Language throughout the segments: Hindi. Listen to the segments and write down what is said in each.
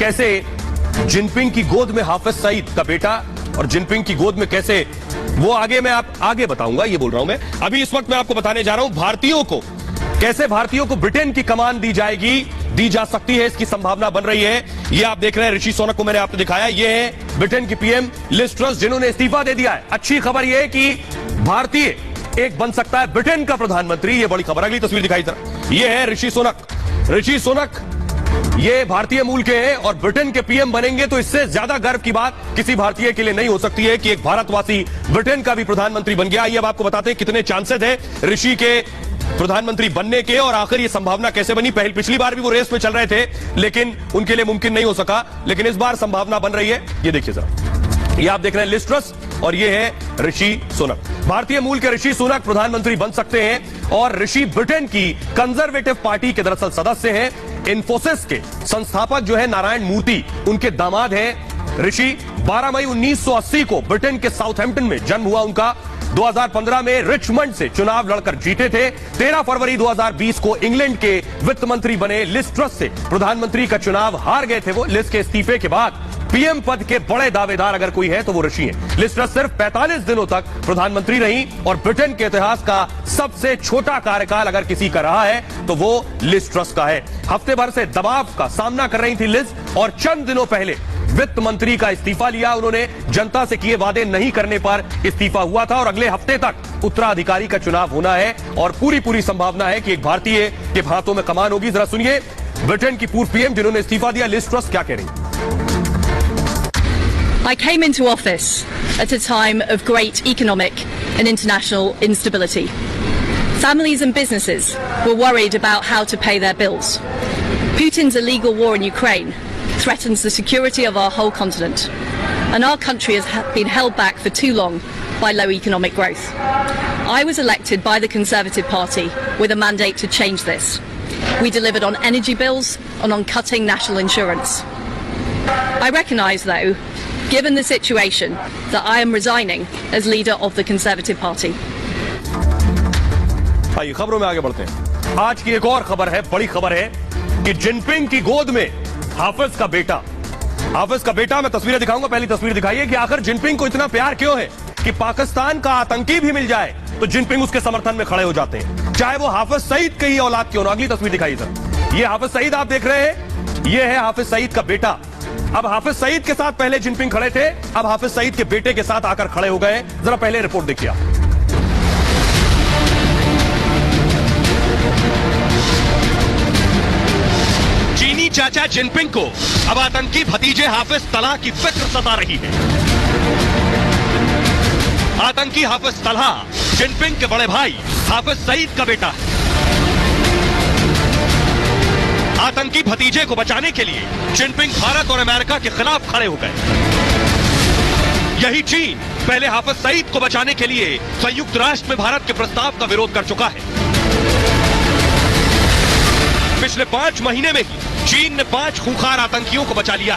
कैसे जिनपिंग की गोद में हाफिज सईद का बेटा और जिनपिंग की गोद में कैसे वो मैं आगे बताऊंगा, ये बोल रहा हूं मैं। अभी इस वक्त मैं आपको बताने जा रहा हूं भारतीयों को ब्रिटेन की कमान दी जा सकती है, इसकी संभावना बन रही है। ये आप देख रहे हैं ऋषि सुनक को मैंने आपको दिखाया, ये है ब्रिटेन की पीएम लिज ट्रस जिन्होंने इस्तीफा दे दिया है। अच्छी खबर यह है कि भारतीय एक बन सकता है ब्रिटेन का प्रधानमंत्री, ये बड़ी खबर। अगली तस्वीर दिखाई जरा, ये है ऋषि सुनक ये भारतीय मूल के हैं और ब्रिटेन के पीएम बनेंगे तो इससे ज्यादा गर्व की बात किसी भारतीय के लिए नहीं हो सकती है कि एक भारतवासी ब्रिटेन का भी प्रधानमंत्री बन गया। ये अब आपको बताते हैं कितने चांसेस है ऋषि के प्रधानमंत्री बनने के और आखिर ये संभावना कैसे बनी। पिछली बार भी वो रेस में चल रहे थे लेकिन उनके लिए मुमकिन नहीं हो सका, लेकिन इस बार संभावना बन रही है। ये देखिए जरा, ये आप देख रहे हैं लिज ट्रस और ये है ऋषि सुनक। भारतीय मूल के ऋषि सुनक प्रधानमंत्री बन सकते हैं और ऋषि ब्रिटेन की कंजर्वेटिव पार्टी के दरअसल सदस्य हैं। इन्फोसिस के संस्थापक जो है नारायण मूर्ति, उनके दामाद हैं ऋषि। 12 मई 1980 को ब्रिटेन के साउथहैम्पटन में जन्म हुआ उनका। 2015 में रिचमंड से चुनाव लड़कर जीते थे। 13 फरवरी 2020 को इंग्लैंड के वित्त मंत्री बने। लिज ट्रस से प्रधानमंत्री का चुनाव हार गए थे वो। लिज के इस्तीफे के बाद पीएम पद के बड़े दावेदार अगर कोई है तो वो ऋषि हैं। लिज ट्रस सिर्फ 45 दिनों तक प्रधानमंत्री रही और ब्रिटेन के इतिहास का सबसे छोटा कार्यकाल अगर किसी का रहा है तो वो लिज ट्रस का है। हफ्ते भर से दबाव का सामना कर रही थी लिज और चंद दिनों पहले वित्त मंत्री का इस्तीफा लिया उन्होंने। जनता से किए वादे नहीं करने पर इस्तीफा हुआ था और अगले हफ्ते तक उत्तराधिकारी का चुनाव होना है और पूरी संभावना है कि एक भारतीय के हाथों में कमान होगी। जरा सुनिए ब्रिटेन की पूर्व पीएम जिन्होंने इस्तीफा दिया, लिज ट्रस क्या कह रही। I came into office at a time of great economic and international instability. Families and businesses were worried about how to pay their bills. Putin's illegal war in Ukraine threatens the security of our whole continent, and our country has been held back for too long by low economic growth. I was elected by the Conservative Party with a mandate to change this. We delivered on energy bills and on cutting national insurance. I recognise, though, given the situation, that I am resigning as leader of the Conservative Party. आइए खबरों में आगे बढ़ते हैं। आज की एक और खबर है, बड़ी खबर है कि जिनपिंग की गोद में हाफिज का बेटा। मैं तस्वीरें दिखाऊंगा, पहली तस्वीर दिखाइए कि आखिर जिनपिंग को इतना प्यार क्यों है कि पाकिस्तान का आतंकी भी मिल जाए तो जिनपिंग उसके समर्थन में खड़े हो जाते हैं, चाहे वो हाफिज सईद की ही औलाद क्यों ना। अगली तस्वीर दिखाइए सर, ये हाफिज सईद आप देख रहे हैं, ये है हाफिज सईद का बेटा। अब हाफिज सईद के साथ पहले जिनपिंग खड़े थे, अब हाफिज सईद के बेटे के साथ आकर खड़े हो गए। जरा पहले रिपोर्ट देखिए आप। चीनी चाचा जिनपिंग को अब आतंकी भतीजे हाफिज तलहा की फिक्र सता रही है। आतंकी हाफिज तलहा जिनपिंग के बड़े भाई हाफिज सईद का बेटा है। आतंकी भतीजे को बचाने के लिए जिनपिंग भारत और अमेरिका के खिलाफ खड़े हो गए। यही चीन पहले हाफिज सईद को बचाने के लिए संयुक्त राष्ट्र में भारत के प्रस्ताव का विरोध कर चुका है। पिछले 5 महीने में ही चीन ने 5 खूंखार आतंकियों को बचा लिया।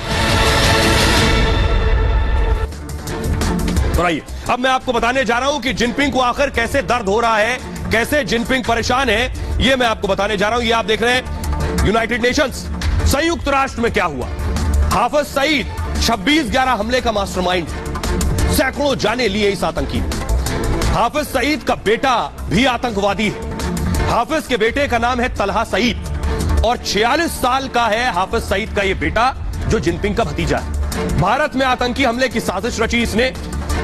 तो आइए अब मैं आपको बताने जा रहा हूं कि जिनपिंग को आखिर कैसे दर्द हो रहा है, कैसे जिनपिंग परेशान है, यह मैं आपको बताने जा रहा हूं। ये आप देख रहे हैं यूनाइटेड नेशंस, संयुक्त राष्ट्र में क्या हुआ। हाफिज सईद 26/11 हमले का मास्टरमाइंड, सैकड़ों जाने लिए इस आतंकी ने। हाफिज सईद का बेटा भी आतंकवादी है। हाफिज के बेटे का नाम है तलहा सईद और 46 साल का है हाफिज सईद का ये बेटा जो जिनपिंग का भतीजा है। भारत में आतंकी हमले की साजिश रची इसने।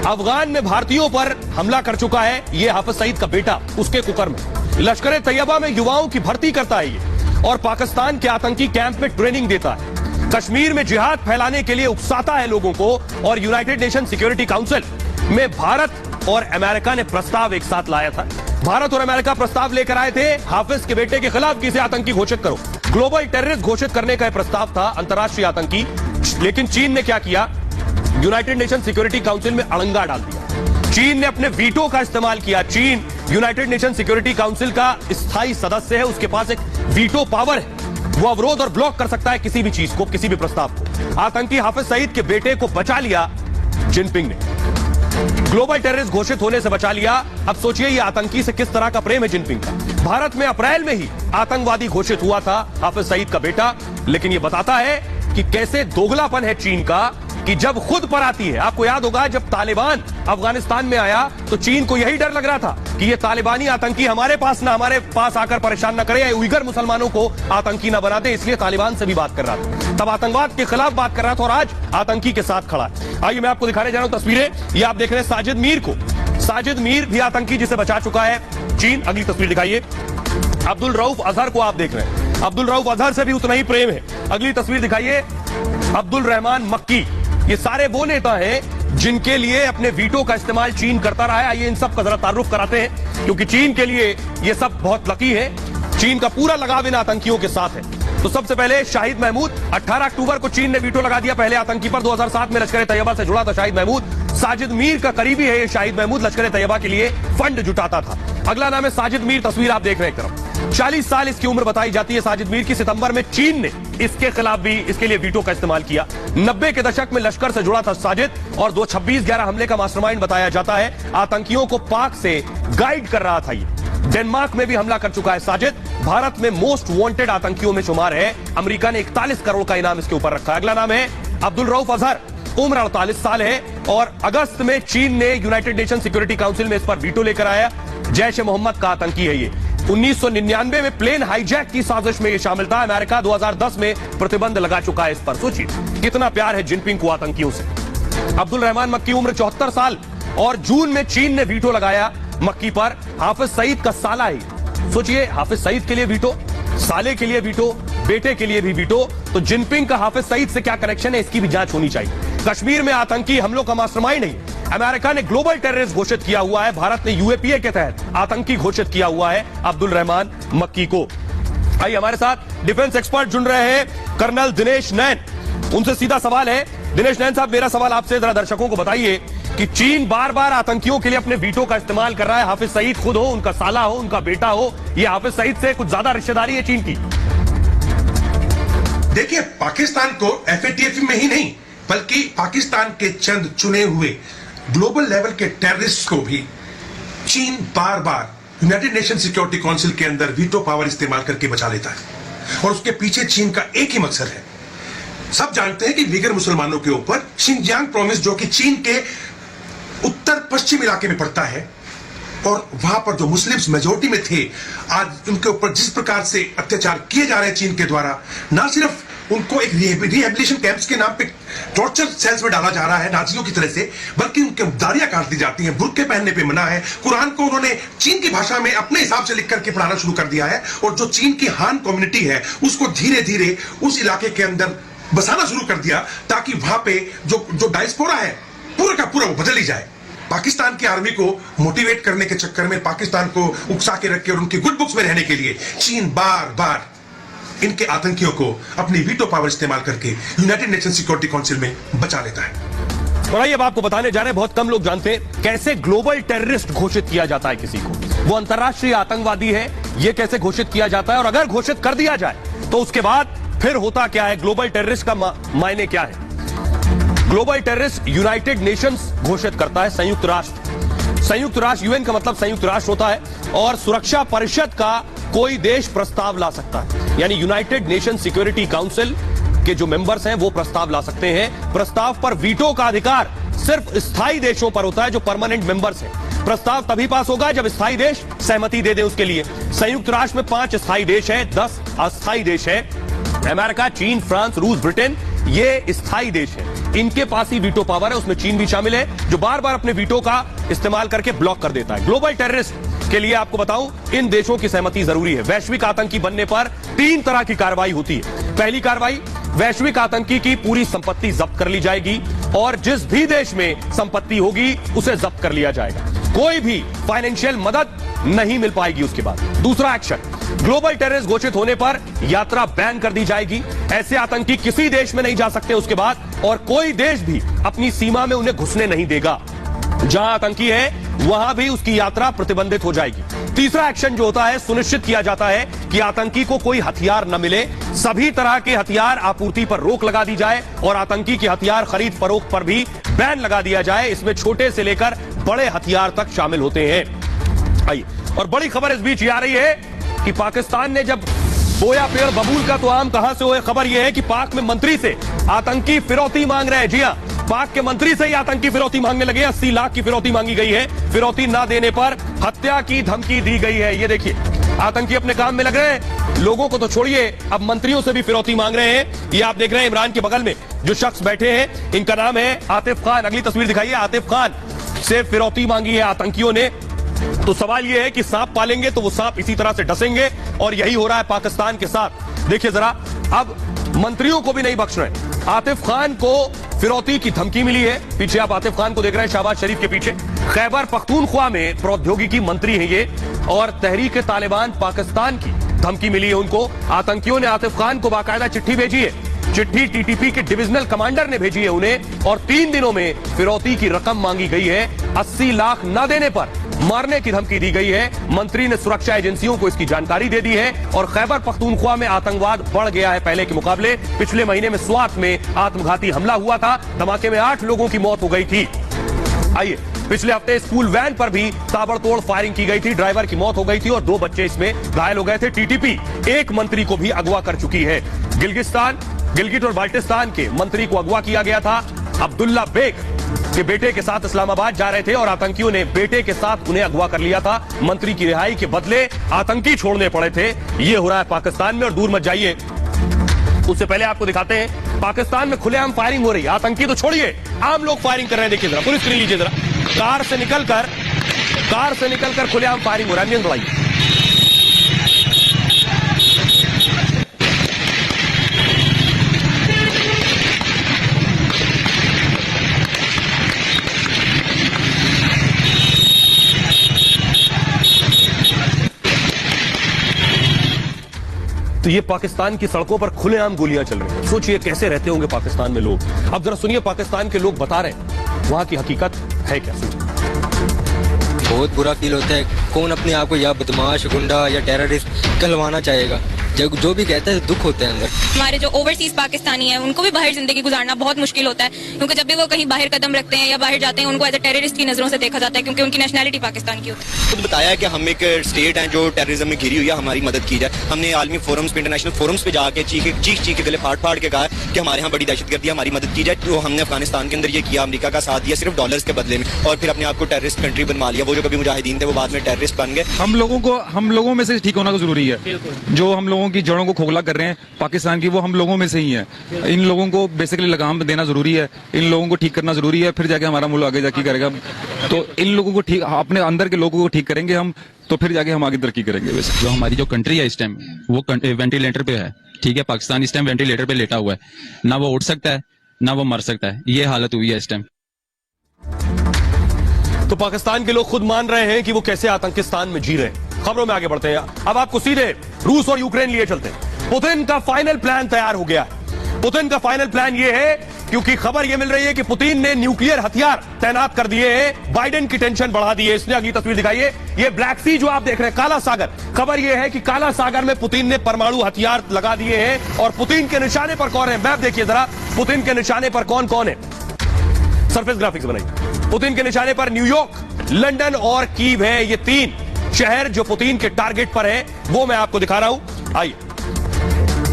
अफगान में भारतीयों पर हमला कर चुका है ये हाफिज सईद का बेटा, उसके कुकर में। लश्कर तैयबा में युवाओं की भर्ती करता है ये और पाकिस्तान के आतंकी कैंप में ट्रेनिंग देता है। कश्मीर में जिहाद फैलाने के लिए उकसाता है लोगों को और यूनाइटेड नेशन सिक्योरिटी काउंसिल में भारत और अमेरिका ने प्रस्ताव एक साथ लाया था। भारत और अमेरिका प्रस्ताव लेकर आए थे हाफिज के बेटे के खिलाफ किसे आतंकी घोषित करो, ग्लोबल टेररिस्ट घोषित करने का प्रस्ताव था, अंतर्राष्ट्रीय आतंकी। लेकिन चीन ने क्या किया, यूनाइटेड नेशन सिक्योरिटी काउंसिल में अड़ंगा डाल दिया। चीन ने अपने वीटो का इस्तेमाल किया। चीन यूनाइटेड नेशन सिक्योरिटी काउंसिल का स्थायी सदस्य है, उसके पास एक वीटो पावर है, वो अवरोध और ब्लॉक कर सकता है किसी भी चीज को, किसी भी प्रस्ताव को। आतंकी हाफिज सईद के बेटे को बचा लिया जिनपिंग ने, ग्लोबल टेररिस्ट घोषित होने से बचा लिया। अब सोचिए ये आतंकी से किस तरह का प्रेम है जिनपिंग का। भारत में अप्रैल में ही आतंकवादी घोषित हुआ था हाफिज सईद का बेटा, लेकिन ये बताता है कि कैसे दोगलापन है चीन का कि जब खुद पर आती है। आपको याद होगा जब तालिबान अफगानिस्तान में आया तो चीन को यही डर लग रहा था कि ये तालिबानी आतंकी हमारे पास आकर परेशान न करे, या उइगर मुसलमानों को आतंकी न बना दे, इसलिए तालिबान से भी बात कर रहा था। तब आतंकवाद के खिलाफ बात कर रहा था और आज आतंकी के साथ खड़ा है। आइए मैं आपको दिखाने जा रहा हूं तस्वीरें। ये आप देख रहे हैं साजिद मीर को। साजिद मीर भी आतंकी जिसे बचा चुका है चीन। अगली तस्वीर दिखाइए। अब्दुल रऊफ अजहर को आप देख रहे हैं। अब्दुल रऊफ अजहर से भी उतना ही प्रेम है। अगली तस्वीर दिखाइए। अब्दुल रहमान मक्की। ये सारे वो नेता हैं जिनके लिए अपने वीटो का इस्तेमाल चीन करता रहा है। आइए इन सब का जरा तारुफ कराते हैं, क्योंकि चीन के लिए ये सब बहुत लकी है। चीन का पूरा लगाव इन आतंकियों के साथ है। तो सबसे पहले शाहिद महमूद। 18 अक्टूबर को चीन ने वीटो लगा दिया पहले आतंकी पर। 2007 में लश्कर तैयबा से जुड़ा था शाहिद महमूद। साजिद मीर का करीबी है ये शाहिद महमूद। लश्कर तैयबा के लिए फंड जुटाता था। अगला नाम है साजिद मीर। तस्वीर आप देख रहे हैं एक तरफ। 40 साल इसकी उम्र बताई जाती है साजिद मीर की। सितंबर में चीन ने इसके खिलाफ भी इसके लिए वीटो का इस्तेमाल किया। 90 के दशक में लश्कर से जुड़ा था साजिद और 26/11 हमले का मास्टरमाइंड बताया जाता है। आतंकियों को पाक से गाइड कर रहा था ये। डेनमार्क में भी हमला कर चुका है साजिद। भारत में मोस्ट वांटेड आतंकियों में शुमार है। अमेरिका ने 41 करोड़ का इनाम इसके ऊपर रखा है। अगला नाम है अब्दुल रऊफ अजहर। उम्र 48 साल है और अगस्त में चीन ने यूनाइटेड नेशन सिक्योरिटी काउंसिल में इस पर वीटो लेकर आया। जैश ए मोहम्मद का आतंकी है ये। 1999 में प्लेन हाईजैक की साजिश में ये शामिल था। अमेरिका 2010 में प्रतिबंध लगा चुका है इस पर। सोचिए कितना प्यार है जिनपिंग को आतंकियों से। अब्दुल रहमान मक्की उम्र 74 साल और जून में चीन ने वीटो लगाया मक्की पर। हाफिज सईद का साला है। सोचिए हाफिज सईद के लिए वीटो, साले के लिए वीटो, बेटे के लिए भी वीटो। तो जिनपिंग का हाफिज सईद से क्या कनेक्शन है, इसकी भी जांच होनी चाहिए। कश्मीर में आतंकी हमलों का मास्टरमाइंड है। अमेरिका ने ग्लोबल टेररिस्ट घोषित किया हुआ है। भारत ने यूएपीए के तहत आतंकी घोषित किया हुआ है अब्दुल रहमान मक्की को। आइए हमारे साथ डिफेंस एक्सपर्ट जुड़ रहे हैं कर्नल दिनेश नैन। उनसे सीधा सवाल है। दिनेश नैन साहब, मेरा सवाल आपसे, जरा दर्शकों को बताइए कि चीन बार बार आतंकियों के लिए अपने वीटो का इस्तेमाल कर रहा है। हाफिज सईद खुद हो, उनका साला हो, उनका बेटा हो, ये हाफिज सईद से कुछ ज्यादा रिश्तेदारी है चीन की। देखिए, पाकिस्तान को एफएटीएफ में ही नहीं बल्कि पाकिस्तान के चंद चुने हुए ग्लोबल लेवल के टेररिस्ट को भी चीन बार बार यूनाइटेड नेशन सिक्योरिटी काउंसिल के अंदर वीटो पावर इस्तेमाल करके बचा लेता है। और उसके पीछे चीन का एक ही मकसद है। सब जानते हैं कि उइगर मुसलमानों के ऊपर शिनजियांग प्रोविंस, जो कि चीन के उत्तर पश्चिम इलाके में पड़ता है, और वहां पर जो मुस्लिम्स मेजोरिटी में थे, आज उनके ऊपर जिस प्रकार से अत्याचार किए जा रहे हैं चीन के द्वारा, ना सिर्फ उनको एक रिहेबिलिटेशन कैंप्स के नाम पे टॉर्चर सेल्स में डाला जा रहा है नाजियों की तरह से, बल्कि उनके दाढ़ियां काट दी जाती हैं, बुर्के पहनने पे मना है। कुरान को उन्होंने चीन की भाषा में अपने हिसाब से लिख करके पढ़ाना शुरू कर दिया है। और जो चीन की हान कम्युनिटी है उसको धीरे धीरे उस इलाके के अंदर बसाना शुरू कर दिया, ताकि वहां पे जो डायस्पोरा है पूरा का पूरा वो बदल ही जाए। पाकिस्तान की आर्मी को मोटिवेट करने के चक्कर में, पाकिस्तान को उकसा के रख के और उनकी गुड बुक्स में रहने के लिए चीन बार बार इनके आतंकियों को अपनी वीटो पावर इस्तेमाल करके यूनाइटेड नेशन सिक्योरिटी काउंसिल में बचा लेता है। और आइए अब आपको बताने जा रहे हैं, बहुत कम लोग जानते हैं कैसे ग्लोबल टेररिस्ट घोषित किया जाता है किसी को। वो अंतर्राष्ट्रीय आतंकवादी है, ये कैसे घोषित किया जाता है, और अगर घोषित कर दिया जाए तो उसके बाद फिर होता क्या है, ग्लोबल टेररिस्ट का मायने क्या है। ग्लोबल टेररिस्ट यूनाइटेड नेशंस घोषित करता है, संयुक्त राष्ट्र। संयुक्त राष्ट्र, यूएन का मतलब संयुक्त राष्ट्र होता है, और सुरक्षा परिषद का कोई देश प्रस्ताव ला सकता है। यानी यूनाइटेड नेशन सिक्योरिटी काउंसिल के जो मेंबर्स हैं वो प्रस्ताव ला सकते हैं। प्रस्ताव पर वीटो का अधिकार सिर्फ स्थायी देशों पर होता है जो परमानेंट मेंबर्स हैं। प्रस्ताव तभी पास होगा जब स्थायी देश सहमति दे दे उसके लिए। संयुक्त राष्ट्र में 5 स्थायी देश हैं, 10 अस्थायी देश हैं। अमेरिका, चीन, फ्रांस, रूस, ब्रिटेन, ये स्थायी देश है। इनके पास ही वीटो पावर है, उसमें चीन भी शामिल है, जो बार बार अपने वीटो का इस्तेमाल करके ब्लॉक कर देता है। ग्लोबल टेररिस्ट के लिए आपको बताऊं, इन देशों की सहमति जरूरी है। वैश्विक आतंकी बनने पर 3 तरह की कार्रवाई होती है। पहली कार्रवाई, वैश्विक आतंकी की पूरी संपत्ति जब्त कर ली जाएगी और जिस भी देश में संपत्ति होगी उसे जब्त कर लिया जाएगा। कोई भी फाइनेंशियल मदद नहीं मिल पाएगी उसके बाद। दूसरा एक्शन, ग्लोबल टेररिस्ट घोषित होने पर यात्रा बैन कर दी जाएगी। ऐसे आतंकी किसी देश में नहीं जा सकते उसके बाद, और कोई देश भी अपनी सीमा में उन्हें घुसने नहीं देगा। जहां आतंकी है वहां भी उसकी यात्रा प्रतिबंधित हो जाएगी। तीसरा एक्शन जो होता है, सुनिश्चित किया जाता है कि आतंकी को कोई हथियार न मिले। सभी तरह के हथियार आपूर्ति पर रोक लगा दी जाए और आतंकी की हथियार खरीद फरोख्त पर भी बैन लगा दिया जाए। इसमें छोटे से लेकर बड़े हथियार तक शामिल होते हैं। आइए, और बड़ी खबर इस बीच ये आ रही है कि पाकिस्तान ने जब बोया पेड़ बबूल का तो आम कहां से हुए। खबर यह है कि पाक में मंत्री से आतंकी फिरौती मांग रहे हैं। जी हां, पाक के मंत्री से ही आतंकी फिरौती मांगने लगे। 80 लाख की फिरौती मांगी गई है। फिरौती ना देने पर हत्या की धमकी दी गई है। ये देखिए, आतंकी अपने काम में लग रहे हैं। लोगों को तो छोड़िए, अब मंत्रियों से भी फिरौती मांग रहे हैं। ये आप देख रहे हैं इमरान के बगल में जो शख्स बैठे हैं, इनका नाम है आतिफ खान। अगली तस्वीर दिखाइए। आतिफ खान से फिरौती मांगी है आतंकियों ने। तो सवाल यह है कि सांप पालेंगे तो वो सांप इसी तरह से डसेंगे, और यही हो रहा है पाकिस्तान के साथ। देखिए जरा, अब मंत्रियों को भी नहीं बख्श रहे। आतिफ खान को फिरौती की धमकी मिली है। पीछे आप आतिफ खान को देख रहे हैं, शहबाज शरीफ के पीछे। खैबर पख्तूनख्वा में प्रौद्योगिकी मंत्री हैं ये, और तहरीक तालिबान पाकिस्तान की धमकी मिली है उनको। आतंकियों ने आतिफ खान को बाकायदा चिट्ठी भेजी है। चिट्ठी टीटीपी के डिविजनल कमांडर ने भेजी है उन्हें, और 3 दिनों में फिरौती की रकम मांगी गई है। 80 लाख न देने पर मारने की धमकी दी गई है। मंत्री ने सुरक्षा एजेंसियों को इसकी जानकारी दे दी है। और खैबर पख्तूनख्वा में आतंकवाद बढ़ गया है पहले के मुकाबले। पिछले महीने में स्वात में आत्मघाती हमला हुआ था। धमाके में 8 लोगों की मौत हो गई थी। आइए, पिछले हफ्ते स्कूल वैन पर भी ताबड़तोड़ फायरिंग की गई थी। ड्राइवर की मौत हो गई थी और 2 बच्चे इसमें घायल हो गए थे। टीटीपी एक मंत्री को भी अगवा कर चुकी है। गिलगिट और बाल्टिस्तान के मंत्री को अगवा किया गया था। अब्दुल्ला बेग के बेटे के साथ इस्लामाबाद जा रहे थे और आतंकियों ने बेटे के साथ उन्हें अगवा कर लिया था। मंत्री की रिहाई के बदले आतंकी छोड़ने पड़े थे। ये हो रहा है पाकिस्तान में, और दूर मत जाइए, उससे पहले आपको दिखाते हैं पाकिस्तान में खुलेआम फायरिंग हो रही है। आतंकी तो छोड़िए, आम लोग फायरिंग कर रहे हैं। देखिए जरा, पुलिस स्क्रीन लीजिए जरा। कार से निकलकर खुलेआम फायरिंग हो रहा है। बढ़ाइए। तो ये पाकिस्तान की सड़कों पर खुलेआम गोलियां चल रही हैं। सोचिए कैसे रहते होंगे पाकिस्तान में लोग। अब जरा सुनिए पाकिस्तान के लोग बता रहे हैं वहां की हकीकत है क्या। बहुत बुरा फील होता है। कौन अपने आप को या बदमाश, गुंडा या टेररिस्ट कहलवाना चाहेगा। जो भी कहता है दुख होता है अंदर। हमारे जो ओवरसीज पाकिस्तानी हैं उनको भी बाहर जिंदगी गुजारना बहुत मुश्किल होता है, क्योंकि जब भी वो कहीं बाहर कदम रखते हैं या बाहर जाते हैं उनको एज ए टेररिस्ट की नजरों से देखा जाता है, क्योंकि उनकी नेशनैलिटी पाकिस्तान की होती है। खुद बताया कि हम एक स्टेट हैं जो टेररिज्म में घिरी हुई है, हमारी मदद की जाए। हमने आलमी फोरम्स पे, इंटरनेशनल फोरम्स पे जाके चीख के गले फाड़ के कहा कि हमारे यहाँ बड़ी दहशतगर्दी, हमारी मदद की जाए। तो हमने अफगानिस्तान के अंदर ये किया, अमेरिका का साथ दिया सिर्फ डॉलर्स के बदले में, और फिर अपने आप को टेररिस्ट कंट्री बनवा लिया। वो जो कभी मुजाहिदीन थे वो बाद में टेररिस्ट बन गए। हम लोगों में से ठीक होना तो जरूरी है। जो हम लोगों की जड़ों को खोखला कर रहे हैं पाकिस्तान की, वो हम लोगों में से ही है। इन लोगों को बेसिकली लगाम देना जरूरी है, इन लोगों को ठीक करना जरूरी है, फिर जाके हमारा मुल्क आगे जाके करेगा। तो इन लोगों को ठीक, अपने अंदर के लोगों को ठीक करेंगे हम, तो फिर जाके हम आगे तरक्की करेंगे। वैसे जो हमारी जो कंट्री है इस टाइम वो वेंटिलेटर पे है, ठीक है। पाकिस्तान इस टाइम वेंटिलेटर पे लेटा हुआ है, ना वो उठ सकता है ना वो मर सकता है। ये हालत हुई है इस टाइम। तो पाकिस्तान के लोग खुद मान रहे हैं कि वो कैसे आतंकिस्तान में जी रहे हैं। खबरों में आगे बढ़ते हैं। अब आपको सीधे रूस और यूक्रेन लिए चलते हैं। पुतिन का फाइनल प्लान तैयार हो गया है। पुतिन का फाइनल प्लान यह है, क्योंकि खबर यह मिल रही है कि पुतिन ने न्यूक्लियर हथियार तैनात कर दिए हैं। बाइडेन की टेंशन बढ़ा दी है इसने। अगली तस्वीर दिखाइए। ये ब्लैक सी जो आप देख रहे हैं, काला सागर। खबर यह है कि काला सागर में पुतिन ने परमाणु हथियार लगा दिए हैं। और पुतिन के निशाने पर कौन है, मैप देखिए जरा। पुतिन के निशाने पर कौन कौन है, सरफेस ग्राफिक्स बनाइए। पुतिन के निशाने पर न्यूयॉर्क, लंदन और कीव है। ये 3 शहर जो पुतिन के टारगेट पर है, वो मैं आपको दिखा रहा हूं। आइए,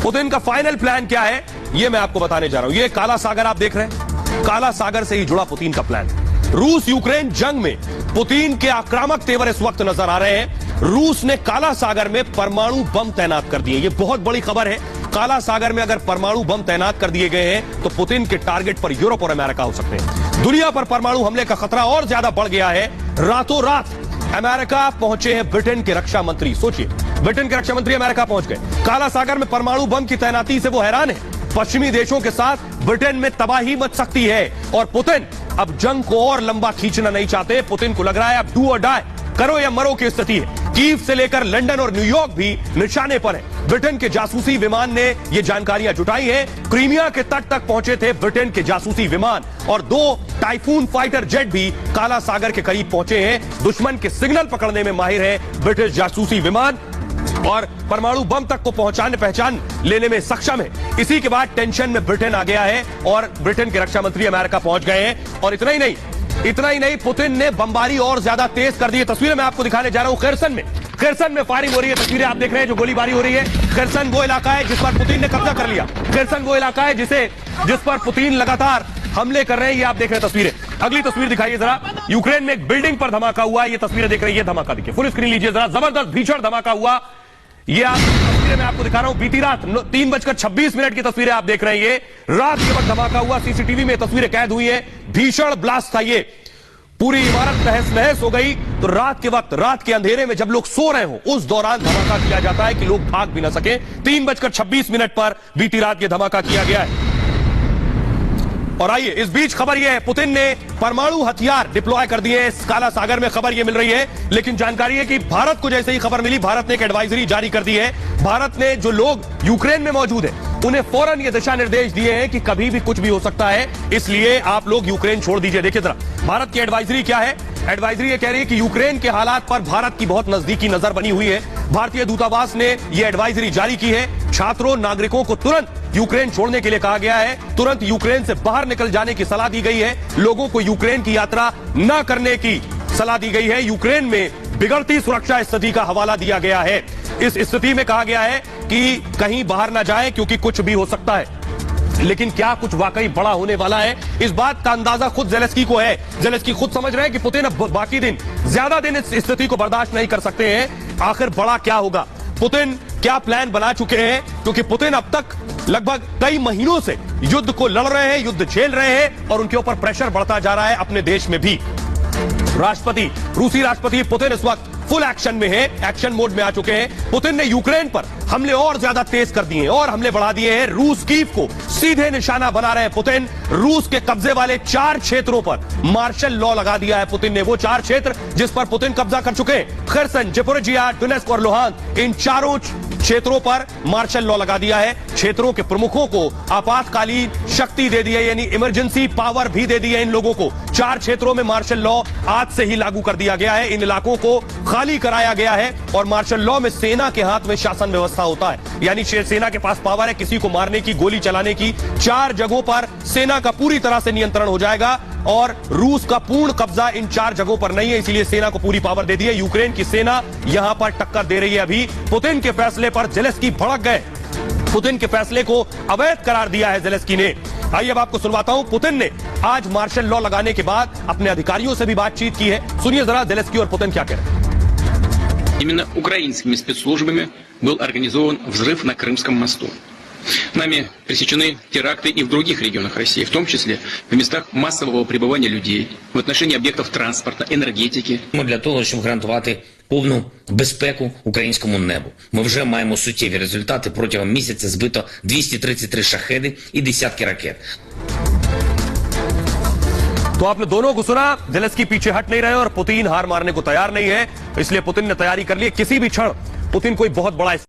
पुतिन का फाइनल प्लान क्या है ये मैं आपको बताने जा रहा हूं। ये काला सागर आप देख रहे हैं, काला सागर से ही जुड़ा पुतिन का प्लान। रूस यूक्रेन जंग में पुतिन के आक्रामक तेवर इस वक्त नजर आ रहे हैं। रूस ने काला सागर में परमाणु बम तैनात कर दिए। ये बहुत बड़ी खबर है। काला सागर में अगर परमाणु बम तैनात कर दिए गए हैं तो पुतिन के टारगेट पर यूरोप और अमेरिका हो सकते हैं। दुनिया पर परमाणु हमले का खतरा और ज्यादा बढ़ गया है। रातों रात अमेरिका पहुंचे हैं ब्रिटेन के रक्षा मंत्री। सोचिए, ब्रिटेन के रक्षा मंत्री अमेरिका पहुंच गए। काला सागर में परमाणु बम की तैनाती से वो हैरान है। पश्चिमी देशों के साथ ब्रिटेन में तबाही मच सकती है। और पुतिन अब जंग को और लंबा खींचना नहीं चाहते। पुतिन को लग रहा है अब डू और डाई, करो या मरो की स्थिति है। कीव से लेकर लंदन और न्यूयॉर्क भी निशाने पर है। ब्रिटेन के जासूसी विमान ने ये जानकारियां जुटाई हैं। क्रीमिया के तट तक पहुंचे थे ब्रिटेन के जासूसी विमान, और 2 टाइफून फाइटर जेट भी काला सागर के करीब पहुंचे हैं। दुश्मन के सिग्नल पकड़ने में माहिर है ब्रिटिश जासूसी विमान, और परमाणु बम तक को पहचान लेने में सक्षम है। इसी के बाद टेंशन में ब्रिटेन आ गया है और ब्रिटेन के रक्षा मंत्री अमेरिका पहुंच गए हैं। और इतना ही नहीं, पुतिन ने बमबारी और ज्यादा तेज कर दी। तस्वीरें मैं आपको दिखाने जा रहा हूं। खैरसन में खरसन में फायरिंग हो रही है, तस्वीरें आप देख रहे हैं जो गोलीबारी हो रही है। खरसन वो इलाका है जिस पर पुतिन ने कब्जा कर लिया। खरसन वो इलाका है जिस पर पुतिन लगातार हमले कर रहे हैं। ये आप देख रहे हैं तस्वीरें। अगली तस्वीर दिखाइए जरा। यूक्रेन में एक बिल्डिंग पर धमाका हुआ। ये तस्वीरें देख रही है, धमाका देखिए, फुल स्क्रीन लीजिए जरा। जबरदस्त भीषण धमाका हुआ। ये आप तस्वीरें मैं आपको दिखा रहा हूं, बीती रात 3:26 की तस्वीरें आप देख रहे हैं। ये रात के वक्त धमाका हुआ, सीसीटीवी में तस्वीरें कैद हुई है। भीषण ब्लास्ट था ये, पूरी इमारत तहस नहस हो गई। तो रात के वक्त, रात के अंधेरे में जब लोग सो रहे हो, उस दौरान धमाका किया जाता है कि लोग भाग भी ना सके। 3:26 पर बीती रात ये धमाका किया गया है। और आइए, इस बीच खबर यह है, पुतिन ने परमाणु हथियार डिप्लॉय कर दिए काला सागर में, खबर यह मिल रही है। लेकिन जानकारी है कि भारत को जैसे ही खबर मिली, भारत ने एक एडवाइजरी जारी कर दी है। भारत ने जो लोग यूक्रेन में मौजूद है उन्हें फौरन ये दिशा निर्देश दिए हैं कि कभी भी कुछ भी हो सकता है, इसलिए आप लोग यूक्रेन छोड़ दीजिए। देखिए जरा भारत की एडवाइजरी क्या है। एडवाइजरी ये कह रही है कि यूक्रेन के हालात पर भारत की बहुत नजदीकी नजर बनी हुई है। भारतीय दूतावास ने यह एडवाइजरी जारी की है। छात्रों, नागरिकों को तुरंत यूक्रेन छोड़ने के लिए कहा गया है। तुरंत यूक्रेन से बाहर निकल जाने की सलाह दी गई है। लोगों को यूक्रेन की यात्रा न करने की सलाह दी गई है। यूक्रेन में बिगड़ती सुरक्षा स्थिति का हवाला दिया गया है। इस स्थिति में कहा गया है कि कहीं बाहर ना जाए क्योंकि कुछ भी हो सकता है। लेकिन क्या कुछ वाकई बड़ा होने वाला है, इस बात का अंदाजा खुद ज़ेलेंस्की को है। ज़ेलेंस्की खुद समझ रहे हैं कि पुतिन अब बाकी दिन, ज्यादा दिन इस स्थिति को बर्दाश्त नहीं कर सकते हैं। आखिर बड़ा क्या होगा, पुतिन क्या प्लान बना चुके हैं, क्योंकि पुतिन अब तक लगभग कई महीनों से युद्ध को लड़ रहे हैं, युद्ध झेल रहे हैं और उनके ऊपर प्रेशर बढ़ता जा रहा है अपने देश में भी। रूसी राष्ट्रपति पुतिन इस वक्त फुल एक्शन में है, एक्शन मोड में आ चुके हैं। पुतिन ने यूक्रेन पर हमले और ज्यादा तेज कर दिए हैं और हमले बढ़ा दिए हैं। रूस कीव को सीधे निशाना बना रहे हैं पुतिन। रूस के कब्जे वाले 4 क्षेत्रों पर मार्शल लॉ लगा दिया है पुतिन ने। वो 4 क्षेत्र जिस पर पुतिन कब्जा कर चुके हैं, खरसन, ज़पोरिजिया, डोनेत्स्क और लुहान, इन चारों क्षेत्रों पर मार्शल लॉ लगा दिया है। क्षेत्रों के प्रमुखों को आपातकालीन शक्ति दे दी है, यानी इमरजेंसी पावर भी दे दी है इन लोगों को। 4 क्षेत्रों में मार्शल लॉ आज से ही लागू कर दिया गया है। इन इलाकों को खाली कराया गया है और मार्शल लॉ में सेना के हाथ में शासन व्यवस्था होता है, यानी सेना के पास पावर है किसी को मारने की, गोली चलाने की। 4 जगहों पर सेना का पूरी तरह से नियंत्रण हो जाएगा और रूस का पूर्ण कब्जा इन 4 जगहों पर नहीं है, इसलिए सेना को पूरी पावर दे दी है। यूक्रेन की सेना यहां पर टक्कर दे रही है। अभी पुतिन के फैसले पर ज़ेलेंस्की भड़क गए। पुतिन के फैसले को अवैध करार दिया है ज़ेलेंस्की ने। आइए अब आपको सुनवाता हूं, पुतिन ने आज मार्शल लॉ लगाने के बाद अपने अधिकारियों से भी बातचीत की है। सुनिए जरा ज़ेलेंस्की और पुतिन क्या कह रहे हैं। Именно украинскими спецслужбами был организован взрыв на Крымском мосту. Нами пресечены теракты и в других регионах России, в том числе в местах массового пребывания людей, в отношении объектов транспорта, энергетики. Ми для того, щоб гарантувати повну безпеку українському небу. Ми вже маємо суттєві результати. Протягом місяця збито 233 шахеди і десятки ракет. तो आपने दोनों को सुना, ज़ेलेंस्की पीछे हट नहीं रहे और पुतिन हार मारने को तैयार नहीं है, इसलिए पुतिन ने तैयारी कर ली। किसी भी क्षण पुतिन कोई बहुत बड़ा